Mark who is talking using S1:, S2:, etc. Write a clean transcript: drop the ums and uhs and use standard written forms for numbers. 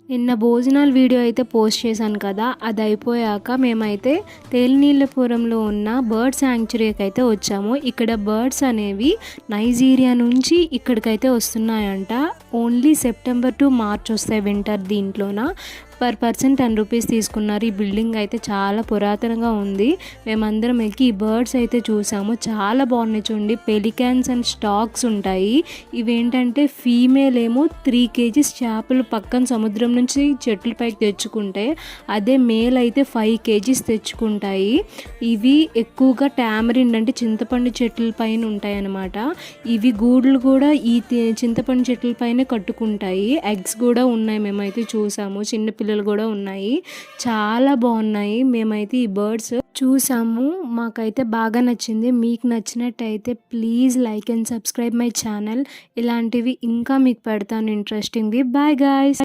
S1: నిన్న భోజనాల వీడియో అయితే పోస్ట్ చేశాను కదా, అది అయిపోయాక మేమైతే తేలినీళ్ళపురంలో ఉన్న బర్డ్ శాంక్చురీకి అయితే వచ్చాము. ఇక్కడ బర్డ్స్ అనేవి నైజీరియా నుంచి ఇక్కడికైతే వస్తున్నాయంట. ఓన్లీ సెప్టెంబర్ టు మార్చ్ వస్తాయి వింటర్. దీంట్లోన పర్ పర్సన్ 10 రూపీస్ తీసుకున్నారు. ఈ బిల్డింగ్ అయితే చాలా పురాతనంగా ఉంది. మేమందరం ఎక్కి ఈ బర్డ్స్ అయితే చూసాము. చాలా బాగున్నాయి చూడండి. పెలికాన్స్ అండ్ స్టాక్స్ ఉంటాయి. ఇవేంటంటే ఫీమేల్ ఏమో 3 కేజీస్ చేపలు పక్కన సముద్రం నుంచి చెట్ల పైకి తెచ్చుకుంటే, అదే మేల్ అయితే 5 కేజీస్ తెచ్చుకుంటాయి. ఇవి ఎక్కువగా టామరిన్ అంటే చింతపండు చెట్ల పైన ఉంటాయి అన్నమాట. ఇవి గూడులు కూడా ఈ చింతపండు చెట్ల పైన కట్టుకుంటాయి. ఎగ్స్ కూడా ఉన్నాయి, మేమైతే చూసాము. చిన్నపిల్లలు కూడా ఉన్నాయి. చాలా బాగున్నాయి. మేమైతే ఈ బర్డ్స్ చూసాము. మాకైతే బాగా నచ్చింది. మీకు నచ్చినట్టయితే please like and subscribe my channel. ఇలాంటివి ఇంకా మీకు పెడతాను ఇంట్రెస్టింగ్వి. Bye guys.